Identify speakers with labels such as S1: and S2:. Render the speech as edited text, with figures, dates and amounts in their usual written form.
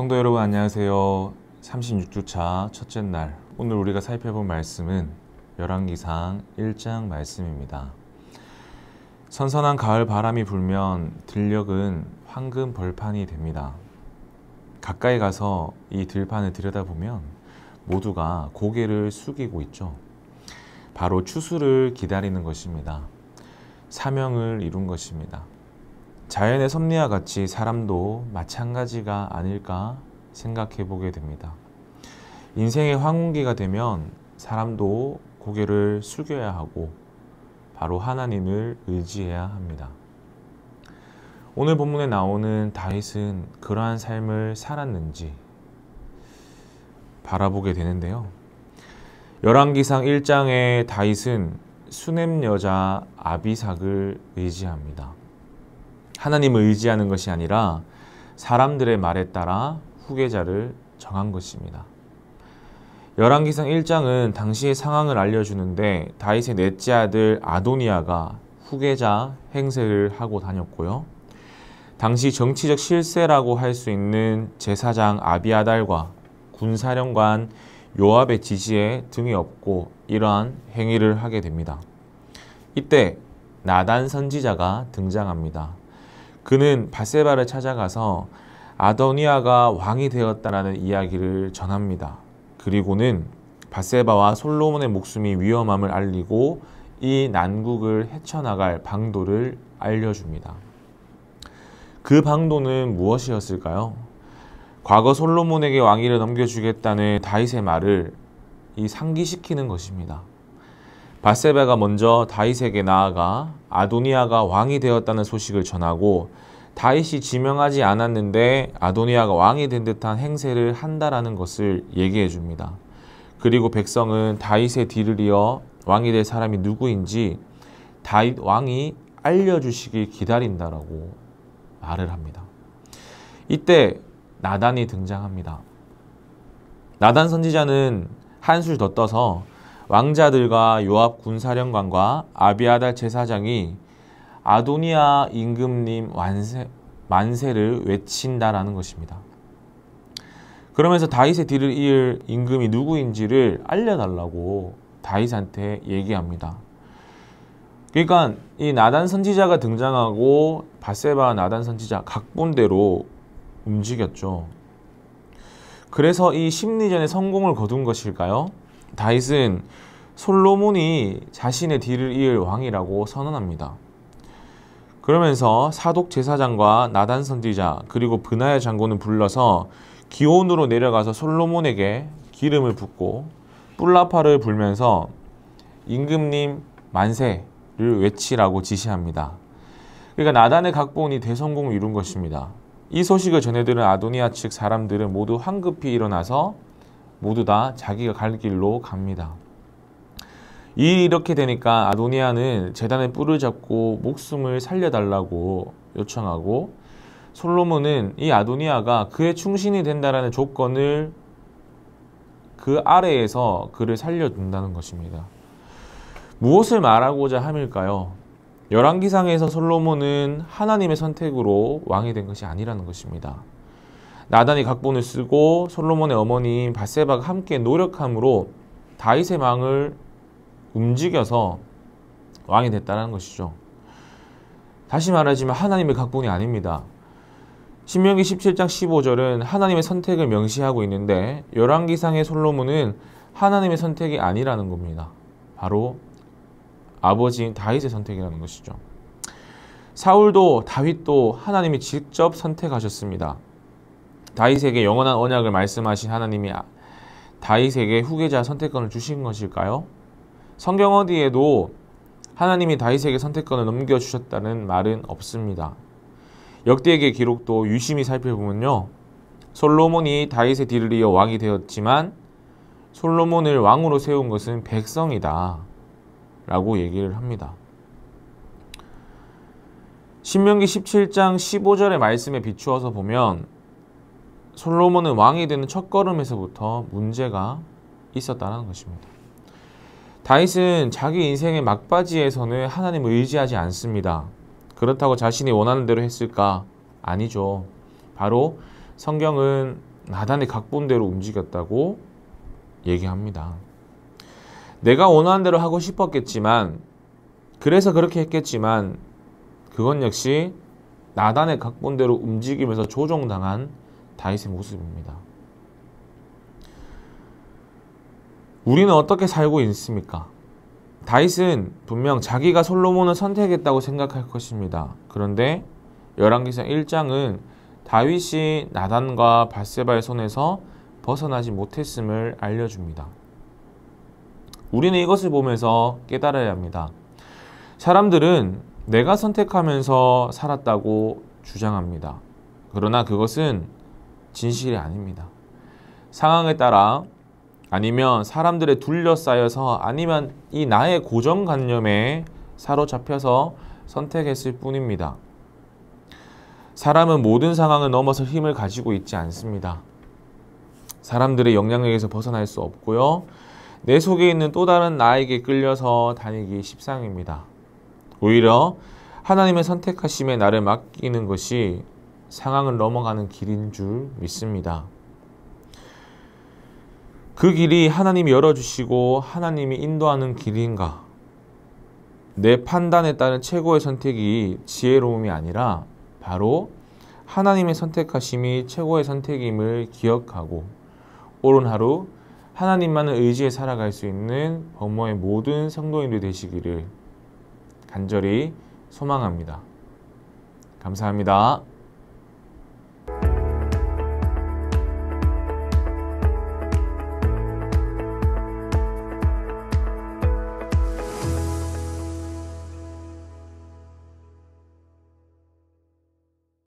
S1: 성도 여러분 안녕하세요. 36주차 첫째 날, 오늘 우리가 살펴볼 말씀은 열왕기상 1장 말씀입니다. 선선한 가을 바람이 불면 들녘은 황금 벌판이 됩니다. 가까이 가서 이 들판을 들여다보면 모두가 고개를 숙이고 있죠. 바로 추수를 기다리는 것입니다. 사명을 이룬 것입니다. 자연의 섭리와 같이 사람도 마찬가지가 아닐까 생각해 보게 됩니다. 인생의 황혼기가 되면 사람도 고개를 숙여야 하고 바로 하나님을 의지해야 합니다. 오늘 본문에 나오는 다윗은 그러한 삶을 살았는지 바라보게 되는데요. 열왕기상 1장의 다윗은 수넴 여자 아비삭을 의지합니다. 하나님을 의지하는 것이 아니라 사람들의 말에 따라 후계자를 정한 것입니다. 열왕기상 1장은 당시의 상황을 알려주는데 다윗의 넷째 아들 아도니아가 후계자 행세를 하고 다녔고요. 당시 정치적 실세라고 할 수 있는 제사장 아비아달과 군사령관 요압의 지시에 등이 업고 이러한 행위를 하게 됩니다. 이때 나단 선지자가 등장합니다. 그는 밧세바를 찾아가서 아도니아가 왕이 되었다라는 이야기를 전합니다. 그리고는 밧세바와 솔로몬의 목숨이 위험함을 알리고 이 난국을 헤쳐나갈 방도를 알려줍니다. 그 방도는 무엇이었을까요? 과거 솔로몬에게 왕위를 넘겨주겠다는 다윗의 말을 상기시키는 것입니다. 밧세바가 먼저 다윗에게 나아가 아도니아가 왕이 되었다는 소식을 전하고 다윗이 지명하지 않았는데 아도니아가 왕이 된 듯한 행세를 한다라는 것을 얘기해 줍니다. 그리고 백성은 다윗의 뒤를 이어 왕이 될 사람이 누구인지 다윗 왕이 알려주시길 기다린다라고 말을 합니다. 이때 나단이 등장합니다. 나단 선지자는 한술 더 떠서 왕자들과 요압 군사령관과 아비아달 제사장이 아도니아 임금님 만세를 외친다라는 것입니다. 그러면서 다윗의 뒤를 이을 임금이 누구인지를 알려달라고 다윗한테 얘기합니다. 그러니까 이 나단 선지자가 등장하고 밧세바와 나단 선지자 각본대로 움직였죠. 그래서 이 심리전에 성공을 거둔 것일까요? 다윗은 솔로몬이 자신의 뒤를 이을 왕이라고 선언합니다. 그러면서 사독 제사장과 나단 선지자 그리고 브나야 장군을 불러서 기온으로 내려가서 솔로몬에게 기름을 붓고 뿔라파를 불면서 임금님 만세를 외치라고 지시합니다. 그러니까 나단의 각본이 대성공을 이룬 것입니다. 이 소식을 전해들은 아도니아 측 사람들은 모두 황급히 일어나서 모두 다 자기가 갈 길로 갑니다. 이렇게 되니까 아도니아는 제단의 뿔을 잡고 목숨을 살려달라고 요청하고 솔로몬은 이 아도니아가 그의 충신이 된다라는 조건을 그 아래에서 그를 살려준다는 것입니다. 무엇을 말하고자 함일까요? 열왕기상에서 솔로몬은 하나님의 선택으로 왕이 된 것이 아니라는 것입니다. 나단이 각본을 쓰고 솔로몬의 어머니 밧세바가 함께 노력함으로 다윗의 왕을 움직여서 왕이 됐다는 것이죠. 다시 말하지만 하나님의 각본이 아닙니다. 신명기 17장 15절은 하나님의 선택을 명시하고 있는데 열왕기상의 솔로몬은 하나님의 선택이 아니라는 겁니다. 바로 아버지인 다윗의 선택이라는 것이죠. 사울도 다윗도 하나님이 직접 선택하셨습니다. 다윗에게 영원한 언약을 말씀하신 하나님이 다윗에게 후계자 선택권을 주신 것일까요? 성경 어디에도 하나님이 다윗에게 선택권을 넘겨주셨다는 말은 없습니다. 역대기의 기록도 유심히 살펴보면요. 솔로몬이 다윗의 뒤를 이어 왕이 되었지만 솔로몬을 왕으로 세운 것은 백성이다 라고 얘기를 합니다. 신명기 17장 15절의 말씀에 비추어서 보면 솔로몬은 왕이 되는 첫걸음에서부터 문제가 있었다는 것입니다. 다윗은 자기 인생의 막바지에서는 하나님을 의지하지 않습니다. 그렇다고 자신이 원하는 대로 했을까? 아니죠. 바로 성경은 나단의 각본대로 움직였다고 얘기합니다. 내가 원하는 대로 하고 싶었겠지만, 그래서 그렇게 했겠지만, 그건 역시 나단의 각본대로 움직이면서 조종당한 다윗의 모습입니다. 우리는 어떻게 살고 있습니까? 다윗은 분명 자기가 솔로몬을 선택했다고 생각할 것입니다. 그런데 열왕기상 1장은 다윗이 나단과 밧세바의 손에서 벗어나지 못했음을 알려줍니다. 우리는 이것을 보면서 깨달아야 합니다. 사람들은 내가 선택하면서 살았다고 주장합니다. 그러나 그것은 진실이 아닙니다. 상황에 따라, 아니면 사람들에 둘러싸여서, 아니면 이 나의 고정관념에 사로잡혀서 선택했을 뿐입니다. 사람은 모든 상황을 넘어서 힘을 가지고 있지 않습니다. 사람들의 영향력에서 벗어날 수 없고요. 내 속에 있는 또 다른 나에게 끌려서 다니기 십상입니다. 오히려 하나님의 선택하심에 나를 맡기는 것이 상황을 넘어가는 길인 줄 믿습니다. 그 길이 하나님이 열어주시고 하나님이 인도하는 길인가? 내 판단에 따른 최고의 선택이 지혜로움이 아니라 바로 하나님의 선택하심이 최고의 선택임을 기억하고 오른 하루 하나님만을 의지해 살아갈 수 있는 범모의 모든 성도인들 되시기를 간절히 소망합니다. 감사합니다.